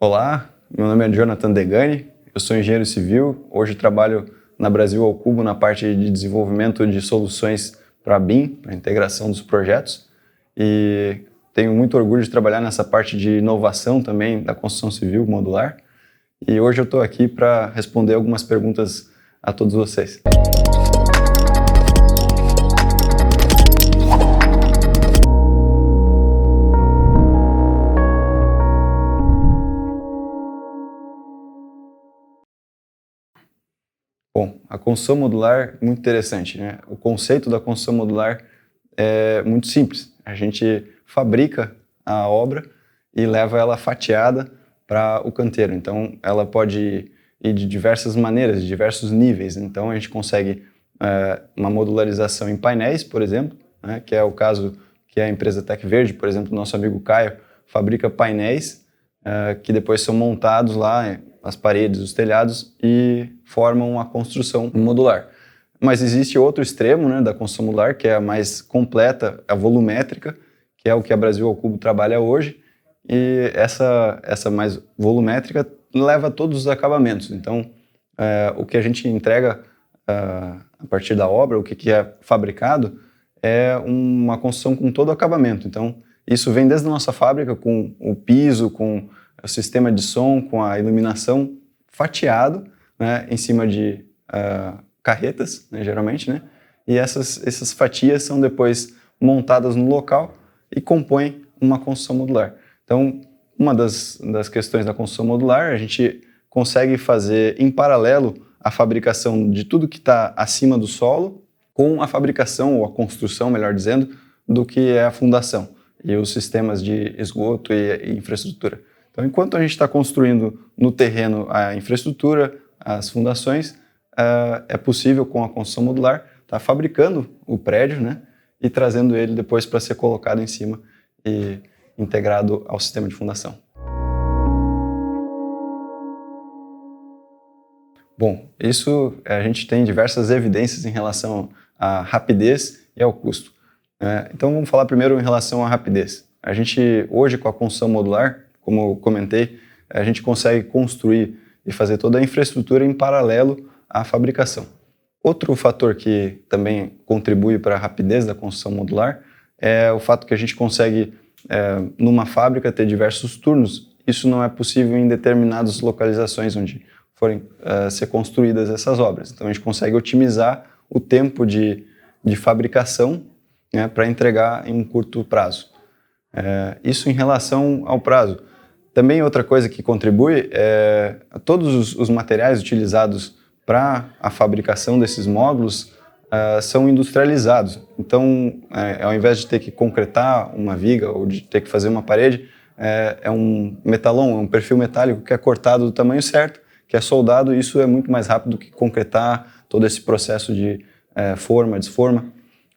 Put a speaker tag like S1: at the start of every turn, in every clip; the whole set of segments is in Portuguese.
S1: Olá, meu nome é Jonathan Degani, eu sou engenheiro civil, hoje trabalho na Brasil ao Cubo na parte de desenvolvimento de soluções para BIM, para integração dos projetos, e tenho muito orgulho de trabalhar nessa parte de inovação também da construção civil modular, e hoje eu estou aqui para responder algumas perguntas a todos vocês. Bom, a construção modular é muito interessante, né? O conceito da construção modular é muito simples. A gente fabrica a obra e leva ela fatiada para o canteiro. Então, ela pode ir de diversas maneiras, de diversos níveis. Então, a gente consegue uma modularização em painéis, por exemplo, né? Que é o caso que a empresa Tec Verde, por exemplo, nosso amigo Caio, fabrica painéis que depois são montados lá as paredes, os telhados e formam a construção modular. Mas existe outro extremo, né, da construção modular, que é a mais completa, a volumétrica, que é o que a Brasil ao Cubo trabalha hoje, e essa mais volumétrica leva todos os acabamentos. Então, o que a gente entrega a partir da obra, o que é fabricado, é uma construção com todo o acabamento. Então, isso vem desde a nossa fábrica, com o piso, com o sistema de som, com a iluminação fatiado, né, em cima de carretas, né, geralmente, né, e essas fatias são depois montadas no local e compõem uma construção modular. Então, uma das questões da construção modular, a gente consegue fazer em paralelo a fabricação de tudo que está acima do solo com a fabricação, ou a construção, melhor dizendo, do que é a fundação e os sistemas de esgoto e infraestrutura. Então, enquanto a gente está construindo no terreno a infraestrutura, as fundações, é possível, com a construção modular, estar fabricando o prédio, né, e trazendo ele depois para ser colocado em cima e integrado ao sistema de fundação. Bom, isso a gente tem diversas evidências em relação à rapidez e ao custo. Então, vamos falar primeiro em relação à rapidez. A gente, hoje, com a construção modular, como eu comentei, a gente consegue construir e fazer toda a infraestrutura em paralelo à fabricação. Outro fator que também contribui para a rapidez da construção modular é o fato que a gente consegue, numa fábrica, ter diversos turnos. Isso não é possível em determinadas localizações onde forem ser construídas essas obras. Então, a gente consegue otimizar o tempo de fabricação, né, para entregar em um curto prazo. Isso em relação ao prazo. Também outra coisa que contribui é todos os materiais utilizados para a fabricação desses módulos são industrializados. Então, ao invés de ter que concretar uma viga ou de ter que fazer uma parede, é um metalon, é um perfil metálico que é cortado do tamanho certo, que é soldado, e isso é muito mais rápido do que concretar todo esse processo de forma, desforma.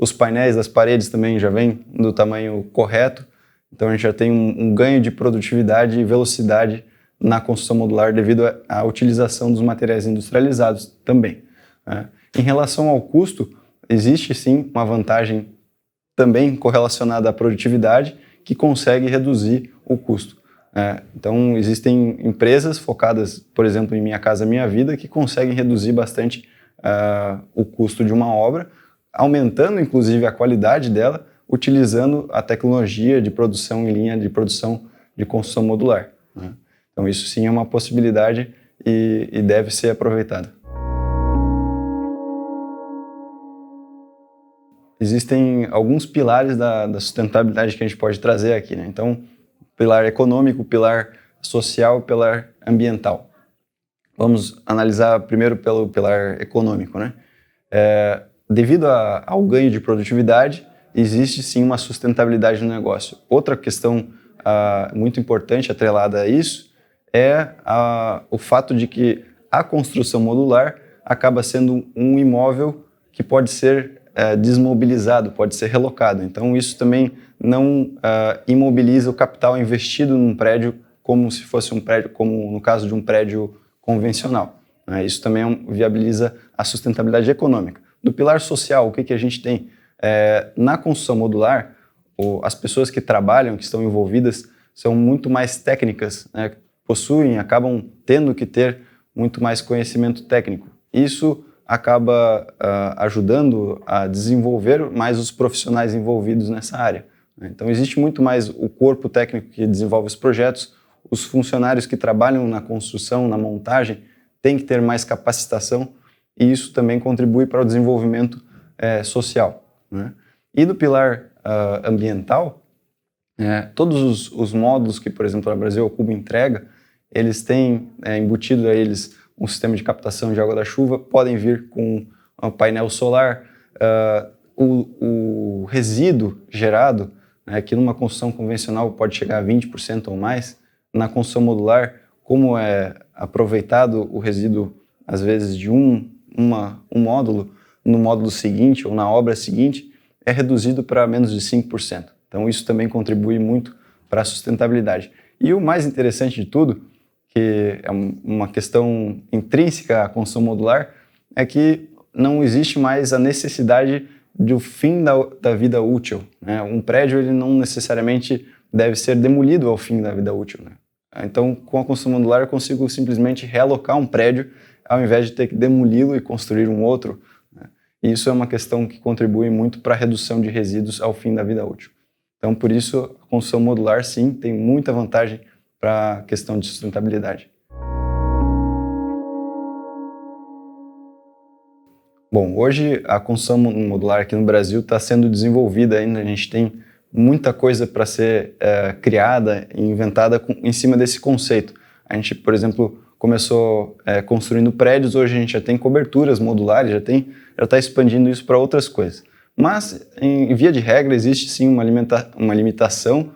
S1: Os painéis das paredes também já vêm do tamanho correto. Então, a gente já tem um ganho de produtividade e velocidade na construção modular devido à utilização dos materiais industrializados também. Em relação ao custo, existe sim uma vantagem também correlacionada à produtividade que consegue reduzir o custo. Então, existem empresas focadas, por exemplo, em Minha Casa Minha Vida, que conseguem reduzir bastante o custo de uma obra, aumentando inclusive a qualidade dela, utilizando a tecnologia de produção em linha, de produção de construção modular. Então, isso sim é uma possibilidade e deve ser aproveitado. Existem alguns pilares da sustentabilidade que a gente pode trazer aqui, né? Então, pilar econômico, pilar social, pilar ambiental. Vamos analisar primeiro pelo pilar econômico, né? Devido ao ganho de produtividade, existe sim uma sustentabilidade no negócio. Outra questão muito importante atrelada a isso é o fato de que a construção modular acaba sendo um imóvel que pode ser desmobilizado, pode ser relocado. Então, isso também não imobiliza o capital investido num prédio como se fosse um prédio, como no caso de um prédio convencional. Isso também viabiliza a sustentabilidade econômica. Do pilar social, o que a gente tem? Na construção modular, as pessoas que trabalham, que estão envolvidas, são muito mais técnicas, né? possuem acabam tendo que ter muito mais conhecimento técnico. Isso acaba ajudando a desenvolver mais os profissionais envolvidos nessa área. Então, existe muito mais o corpo técnico que desenvolve os projetos, os funcionários que trabalham na construção, na montagem, têm que ter mais capacitação, e isso também contribui para o desenvolvimento social, né? E do pilar ambiental, todos os módulos que, por exemplo, a Brasil ao Cubo entrega, eles têm embutido a eles um sistema de captação de água da chuva, podem vir com um painel solar, o resíduo gerado, que numa construção convencional pode chegar a 20% ou mais, na construção modular, como é aproveitado o resíduo, às vezes, de um módulo, no módulo seguinte ou na obra seguinte, é reduzido para menos de 5%. Então, isso também contribui muito para a sustentabilidade. E o mais interessante de tudo, que é uma questão intrínseca à construção modular, é que não existe mais a necessidade do fim da vida útil, né? Um prédio ele não necessariamente deve ser demolido ao fim da vida útil, né? Então, com a construção modular, eu consigo simplesmente realocar um prédio ao invés de ter que demoli-lo e construir um outro, né? E isso é uma questão que contribui muito para a redução de resíduos ao fim da vida útil. Então, por isso, a construção modular, sim, tem muita vantagem para a questão de sustentabilidade. Bom, hoje a construção modular aqui no Brasil está sendo desenvolvida ainda, a gente tem muita coisa para ser criada e inventada em cima desse conceito. A gente, por exemplo, começou construindo prédios, hoje a gente já tem coberturas modulares, já está expandindo isso para outras coisas. Mas, em via de regra, existe sim uma limitação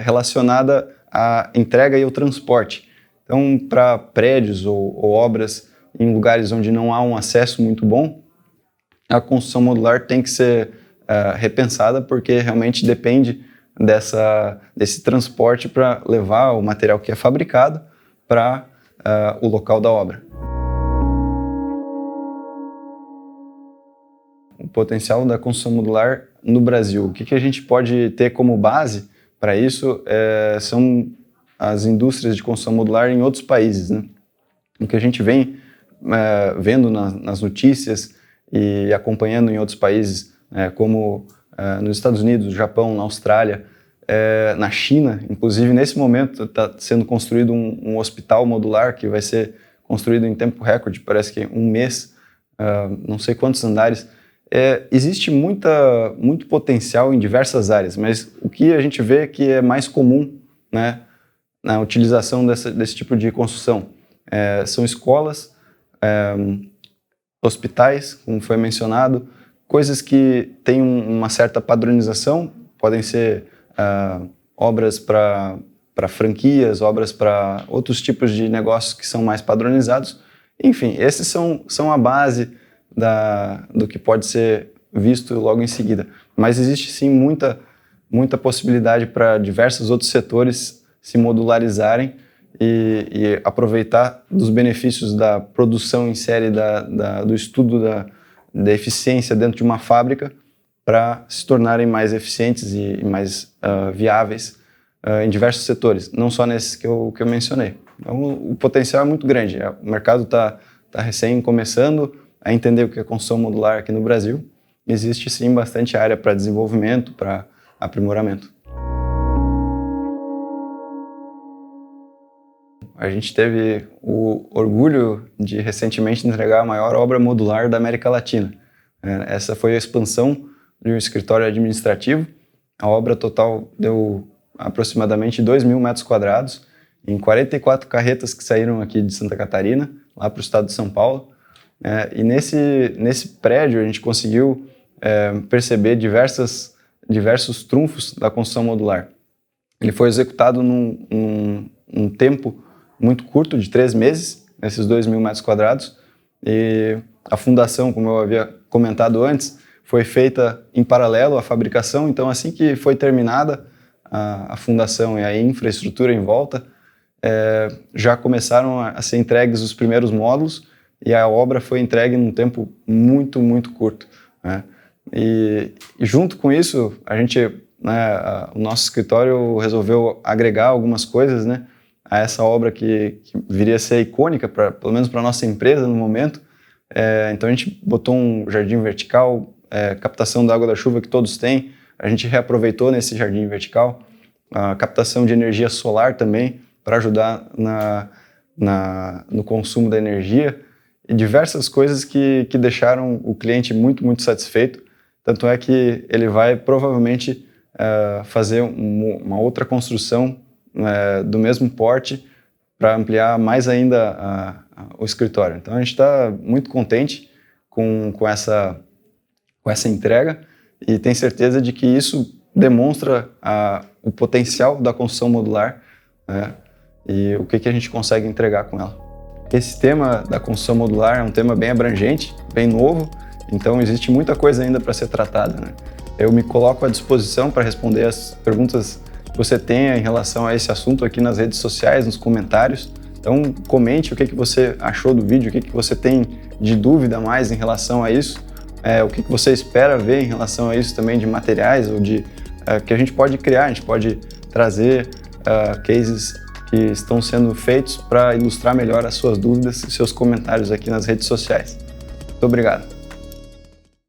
S1: relacionada à entrega e ao transporte. Então, para prédios ou obras em lugares onde não há um acesso muito bom, a construção modular tem que ser repensada, porque realmente depende desse transporte para levar o material que é fabricado para o local da obra. O potencial da construção modular no Brasil. O que a gente pode ter como base para isso são as indústrias de construção modular em outros países, né? O que a gente vem vendo nas notícias e acompanhando em outros países, como nos Estados Unidos, no Japão, na Austrália, na China, inclusive nesse momento está sendo construído um hospital modular que vai ser construído em tempo recorde, parece que um mês, não sei quantos andares. Existe muito potencial em diversas áreas, mas o que a gente vê que é mais comum, né, na utilização desse tipo de construção são escolas, hospitais, como foi mencionado, coisas que têm uma certa padronização, podem ser obras para franquias, obras para outros tipos de negócios que são mais padronizados. Enfim, esses são a base do que pode ser visto logo em seguida. Mas existe sim muita possibilidade para diversos outros setores se modularizarem e aproveitar dos benefícios da produção em série, do estudo da eficiência dentro de uma fábrica para se tornarem mais eficientes e mais viáveis em diversos setores, não só nesses que eu mencionei. Então, o potencial é muito grande. O mercado está recém começando a entender o que é construção modular aqui no Brasil. Existe sim bastante área para desenvolvimento, para aprimoramento. A gente teve o orgulho de recentemente entregar a maior obra modular da América Latina. Essa foi a expansão de um escritório administrativo. A obra total deu aproximadamente 2.000 metros quadrados, em 44 carretas que saíram aqui de Santa Catarina, lá para o estado de São Paulo. E nesse prédio a gente conseguiu perceber diversos trunfos da construção modular. Ele foi executado num tempo muito curto, de 3 meses, nesses 2.000 metros quadrados, e a fundação, como eu havia comentado antes, foi feita em paralelo à fabricação. Então, assim que foi terminada a fundação e a infraestrutura em volta, já começaram a ser entregues os primeiros módulos, e a obra foi entregue num tempo muito curto, né? E junto com isso, a gente, o nosso escritório resolveu agregar algumas coisas, né? a essa obra que viria a ser icônica, pelo menos para a nossa empresa no momento. Então a gente botou um jardim vertical, captação da água da chuva que todos têm, a gente reaproveitou nesse jardim vertical, a captação de energia solar também, para ajudar no consumo da energia, e diversas coisas que deixaram o cliente muito, muito satisfeito. Tanto é que ele vai provavelmente fazer uma outra construção do mesmo porte para ampliar mais ainda o escritório. Então a gente está muito contente com essa entrega e tem certeza de que isso demonstra o potencial da construção modular, né, e o que a gente consegue entregar com ela. Esse tema da construção modular é um tema bem abrangente, bem novo, então existe muita coisa ainda para ser tratada, né? Eu me coloco à disposição para responder as perguntas que você tenha em relação a esse assunto aqui nas redes sociais, nos comentários. Então comente o que você achou do vídeo, o que você tem de dúvida mais em relação a isso, o que você espera ver em relação a isso também de materiais ou que a gente pode criar, a gente pode trazer cases que estão sendo feitos para ilustrar melhor as suas dúvidas e seus comentários aqui nas redes sociais. Muito obrigado.